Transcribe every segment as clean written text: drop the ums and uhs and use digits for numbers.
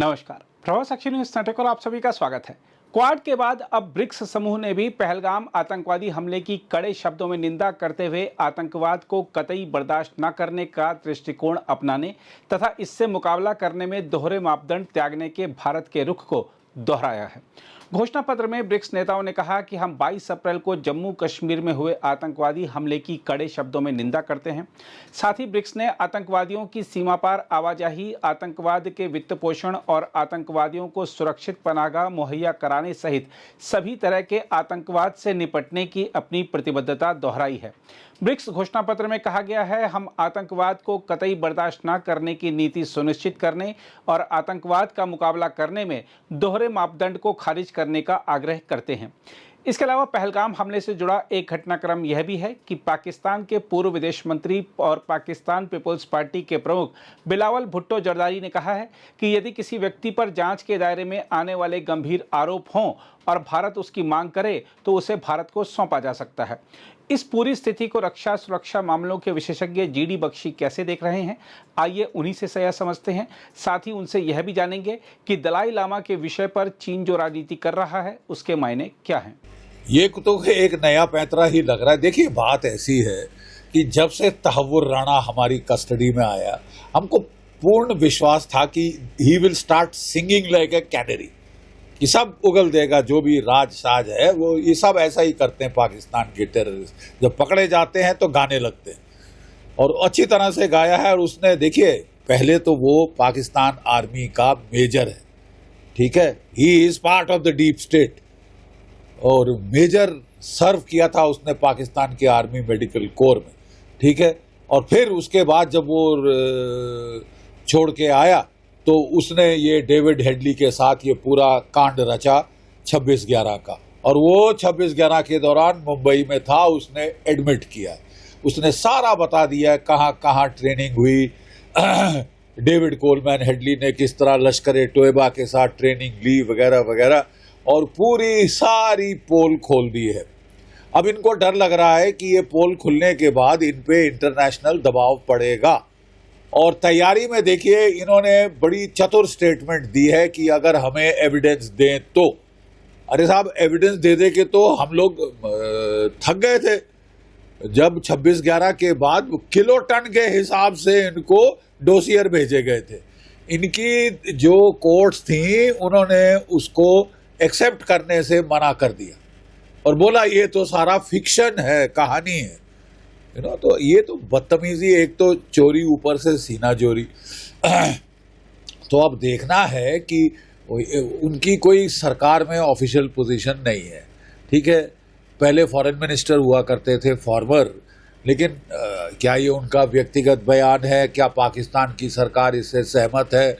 नमस्कार, प्रभाव साक्षी news network और आप सभी का स्वागत है। क्वाड के बाद अब ब्रिक्स समूह ने भी पहलगाम आतंकवादी हमले की कड़े शब्दों में निंदा करते हुए आतंकवाद को कतई बर्दाश्त न करने का दृष्टिकोण अपनाने तथा इससे मुकाबला करने में दोहरे मापदंड त्यागने के भारत के रुख को दोहराया है। घोषणा पत्र में ब्रिक्स नेताओं ने कहा कि हम 22 अप्रैल को जम्मू कश्मीर में हुए आतंकवादी हमले की कड़े शब्दों में निंदा करते हैं। साथ ही ब्रिक्स ने आतंकवादियों की सीमा पार आवाजाही, आतंकवाद के वित्त पोषण और आतंकवादियों को सुरक्षित पनाहगाह मुहैया कराने सहित सभी तरह के आतंकवाद से निपटने की अपनी प्रतिबद्धता दोहराई है। ब्रिक्स घोषणा पत्र में कहा गया है, हम आतंकवाद को कतई बर्दाश्त न करने की नीति सुनिश्चित करने और आतंकवाद का मुकाबला करने में दोहरे मापदंड को खारिज करने का आग्रह करते हैं। इसके अलावा पहलगाम हमले से जुड़ा एक घटनाक्रम यह भी है कि पाकिस्तान के पूर्व विदेश मंत्री और पाकिस्तान पीपुल्स पार्टी के प्रमुख बिलावल भुट्टो जरदारी ने कहा है कि यदि किसी व्यक्ति पर जांच के दायरे में आने वाले गंभीर आरोप हों और भारत उसकी मांग करे तो उसे भारत को सौंपा जा सकता है। इस पूरी स्थिति को रक्षा सुरक्षा मामलों के विशेषज्ञ जीडी बख्शी कैसे देख रहे हैं, आइए उन्हीं से सया समझते हैं। साथ ही उनसे यह भी जानेंगे कि दलाई लामा के विषय पर चीन जो राजनीति कर रहा है उसके मायने क्या हैं। ये तो एक नया पैंतरा ही लग रहा है। देखिए, बात ऐसी है कि जब से तहव्वुर राणा हमारी कस्टडी में आया, हमको पूर्ण विश्वास था कि he will start singing like a canary, कि सब उगल देगा। जो भी राज साज है वो ये सब ऐसा ही करते हैं। पाकिस्तान के टेररिस्ट जब पकड़े जाते हैं तो गाने लगते हैं, और अच्छी तरह से गाया है। और उसने, देखिए, पहले तो वो पाकिस्तान आर्मी का मेजर है, ठीक है, he is part of the deep state, और मेजर सर्व किया था उसने पाकिस्तान के आर्मी मेडिकल कोर में, ठीक है। और फिर उसके बाद जब वो छोड़ के आया तो उसने ये डेविड हेडली के साथ ये पूरा कांड रचा 26/11 का, और वो 26/11 के दौरान मुंबई में था। उसने एडमिट किया, उसने सारा बता दिया कहाँ कहाँ ट्रेनिंग हुई, डेविड कोलमैन हेडली ने किस तरह लश्कर तोयबा के साथ ट्रेनिंग ली वगैरह वगैरह, और पूरी सारी पोल खोल दी है। अब इनको डर लग रहा है कि ये पोल खुलने के बाद इन पे इंटरनेशनल दबाव पड़ेगा, और तैयारी में देखिए इन्होंने बड़ी चतुर स्टेटमेंट दी है कि अगर हमें एविडेंस दें तो। अरे साहब, एविडेंस दे दे के तो हम लोग थक गए थे। जब 26/11 के बाद किलो टन के हिसाब से इनको डोसियर भेजे गए थे, इनकी जो कोर्ट्स थी उन्होंने उसको एक्सेप्ट करने से मना कर दिया और बोला ये तो सारा फिक्शन है, कहानी है, तो ये तो बदतमीजी। एक तो चोरी, ऊपर से सीना चोरी। तो अब देखना है कि उनकी कोई सरकार में ऑफिशियल पोजीशन नहीं है, ठीक है। पहले फॉरेन मिनिस्टर हुआ करते थे, फॉर्मर, लेकिन क्या ये उनका व्यक्तिगत बयान है? क्या पाकिस्तान की सरकार इससे सहमत है?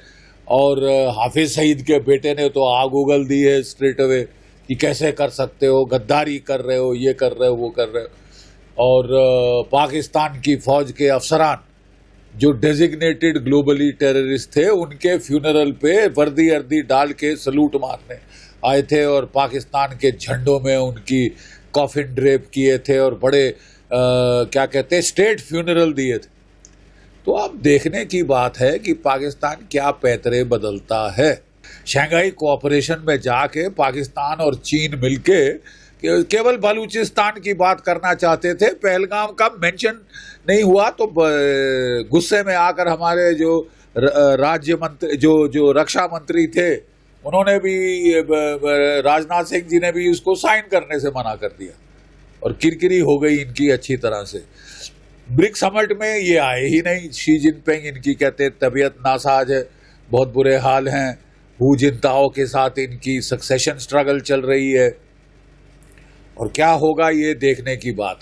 और हाफिज सईद के बेटे ने तो आग उगल दी है स्ट्रेट अवे कि कैसे कर सकते हो, गद्दारी कर रहे हो, ये कर रहे हो, वो कर रहे हो। और पाकिस्तान की फौज के अफसरान जो डेजिग्नेटेड ग्लोबली टेररिस्ट थे, उनके फ्यूनरल पे वर्दी अर्दी डाल के सलूट मारने आए थे, और पाकिस्तान के झंडों में उनकी कॉफिन ड्रेप किए थे, और बड़े क्या कहते हैं, स्टेट फ्यूनरल दिए थे। तो अब देखने की बात है कि पाकिस्तान क्या पैतरे बदलता है। शंघाई कोऑपरेशन में जाके पाकिस्तान और चीन मिलके केवल बलूचिस्तान की बात करना चाहते थे, पहलगाम का मेंशन नहीं हुआ। तो गुस्से में आकर हमारे जो राज्य मंत्री, जो रक्षा मंत्री थे, उन्होंने भी, राजनाथ सिंह जी ने भी उसको साइन करने से मना कर दिया, और किरकिरी हो गई इनकी अच्छी तरह से। ब्रिक्स समिट में ये आए ही नहीं। शी जिनपिंग, इनकी कहते तबीयत नासाज है, बहुत बुरे हाल हैं। हू जिनताओ के साथ इनकी सक्सेशन स्ट्रगल चल रही है, और क्या होगा ये देखने की बात।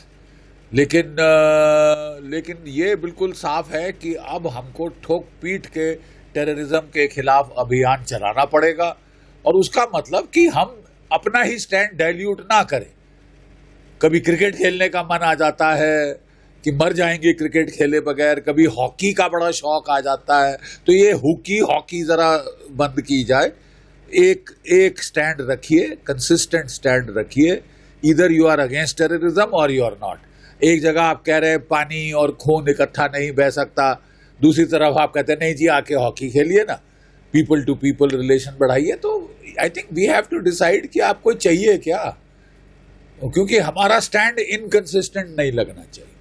लेकिन ये बिल्कुल साफ है कि अब हमको ठोक पीट के टेररिज्म के खिलाफ अभियान चलाना पड़ेगा, और उसका मतलब कि हम अपना ही स्टैंड डाइल्यूट ना करें। कभी क्रिकेट खेलने का मन आ जाता है कि मर जाएंगे क्रिकेट खेले बगैर, कभी हॉकी का बड़ा शौक आ जाता है, तो ये हॉकी जरा बंद की जाए। एक स्टैंड रखिए, कंसिस्टेंट स्टैंड रखिए। Either you are against terrorism और यू आर नॉट। एक जगह आप कह रहे हैं पानी और खून इकट्ठा नहीं बह सकता, दूसरी तरफ आप कहते हैं नहीं जी आके हॉकी खेलिए ना, पीपल टू पीपल रिलेशन बढ़ाइए। तो I think we have to decide कि आपको चाहिए क्या, क्योंकि हमारा स्टैंड इनकंसिस्टेंट नहीं लगना चाहिए।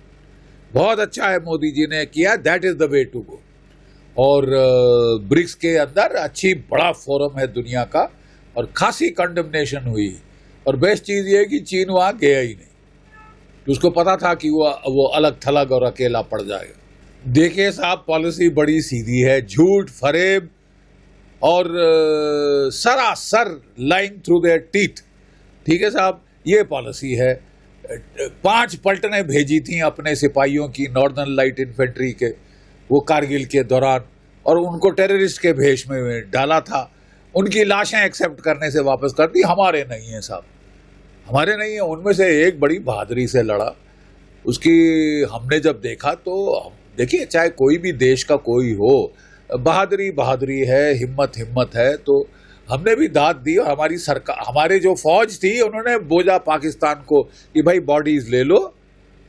बहुत अच्छा है मोदी जी ने किया, that is the way to go. और ब्रिक्स के अंदर अच्छी बड़ा फोरम है दुनिया का, और खासी कंडेमनेशन हुई। और बेस्ट चीज ये है कि चीन वहां गया ही नहीं, तो उसको पता था कि वो अलग थलग और अकेला पड़ जाएगा। देखिए साहब, पॉलिसी बड़ी सीधी है, झूठ फरेब और सरासर लाइंग थ्रू देयर टीथ। ठीक है साहब, ये पॉलिसी है। 5 पलटनें भेजी थी अपने सिपाहियों की, नॉर्दर्न लाइट इन्फेंट्री के, वो कारगिल के दौरान, और उनको टेररिस्ट के भेष में डाला था। उनकी लाशें एक्सेप्ट करने से वापस कर दी। हमारे नहीं है साहब, हमारे नहीं है। उनमें से एक बड़ी बहादुरी से लड़ा, उसकी हमने जब देखा तो देखिए, चाहे कोई भी देश का कोई हो, बहादुरी बहादुरी है, हिम्मत हिम्मत है। तो हमने भी दाद दी, और हमारी सरकार, हमारे जो फौज थी, उन्होंने बोला पाकिस्तान को कि भाई बॉडीज ले लो।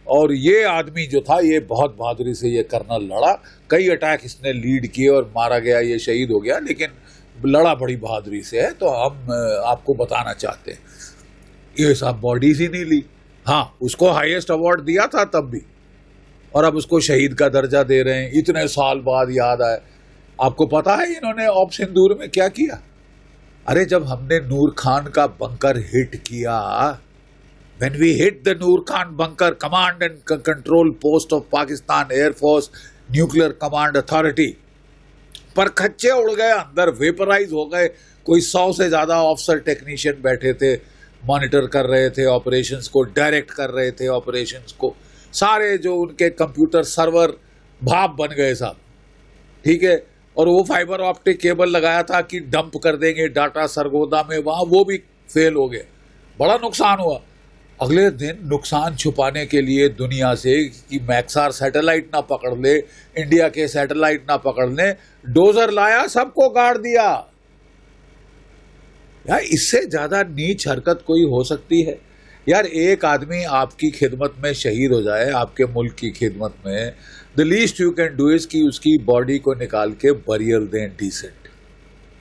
और ये आदमी जो था, ये बहुत बहादुरी से ये कर्नल लड़ा। कई अटैक इसने लीड किए और मारा गया, ये शहीद हो गया, लेकिन लड़ा बड़ी बहादुरी से है। तो हम आपको बताना चाहते हैं, ये सब बॉडीज ही नहीं ली। हाँ, उसको हाईएस्ट अवार्ड दिया था तब भी, और अब उसको शहीद का दर्जा दे रहे हैं, इतने साल बाद याद आए। आपको पता है इन्होंने ऑप सिंदूर में क्या किया? अरे जब हमने नूर खान का बंकर हिट किया, when we hit the Noor Khan bunker, command and control post of Pakistan Air Force Nuclear Command Authority, पर खच्चे उड़ गए, अंदर वेपराइज हो गए। कोई 100 से ज्यादा ऑफिसर टेक्नीशियन बैठे थे, मॉनिटर कर रहे थे ऑपरेशंस को, डायरेक्ट कर रहे थे ऑपरेशंस को। सारे जो उनके कंप्यूटर सर्वर भाप बन गए साहब। ठीक है, और वो फाइबर ऑप्टिक केबल लगाया था कि डंप कर देंगे डाटा सरगोदा में, वहां वो भी फेल हो गए, बड़ा नुकसान हुआ। अगले दिन नुकसान छुपाने के लिए दुनिया से कि मैक्सार सैटेलाइट ना पकड़ ले, इंडिया के सैटेलाइट ना पकड़ ले, डोजर लाया, सबको गाड़ दिया। यार इससे ज्यादा नीच हरकत कोई हो सकती है? यार एक आदमी आपकी खिदमत में शहीद हो जाए, आपके मुल्क की खिदमत में, the least you can do is कि उसकी बॉडी को निकाल के बरियल दें,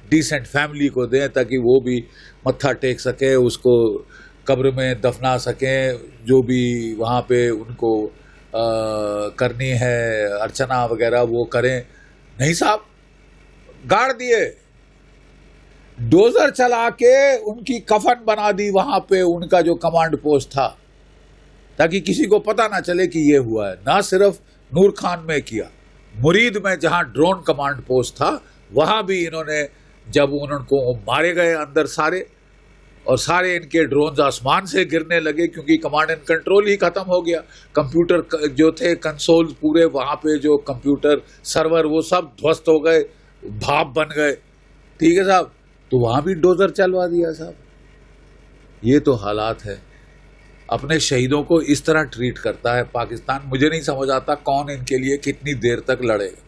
डिसेंट फैमिली को दें, ताकि वो भी मत्था टेक सके, उसको कब्र में दफना सकें, जो भी वहाँ पे उनको करनी है अर्चना वगैरह वो करें। नहीं साहब, गाड़ दिए, डोजर चला के उनकी कफन बना दी वहां पे, उनका जो कमांड पोस्ट था, ताकि किसी को पता ना चले कि ये हुआ है। ना सिर्फ नूर खान में किया, मुरीद में जहां ड्रोन कमांड पोस्ट था, वहां भी इन्होंने, जब उनको मारे गए अंदर सारे, और सारे इनके ड्रोन्स आसमान से गिरने लगे, क्योंकि कमांड एंड कंट्रोल ही खत्म हो गया। कंप्यूटर जो थे, कंसोल पूरे वहां पे जो कंप्यूटर सर्वर, वो सब ध्वस्त हो गए, भाप बन गए। ठीक है साहब, तो वहां भी डोजर चलवा दिया साहब। ये तो हालात है। अपने शहीदों को इस तरह ट्रीट करता है पाकिस्तान। मुझे नहीं समझ आता कौन इनके लिए कितनी देर तक लड़ेगा।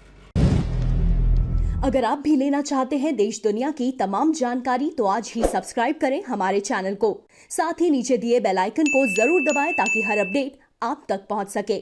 अगर आप भी लेना चाहते हैं देश दुनिया की तमाम जानकारी, तो आज ही सब्सक्राइब करें हमारे चैनल को। साथ ही नीचे दिए बेल आइकन को जरूर दबाएं, ताकि हर अपडेट आप तक पहुंच सके।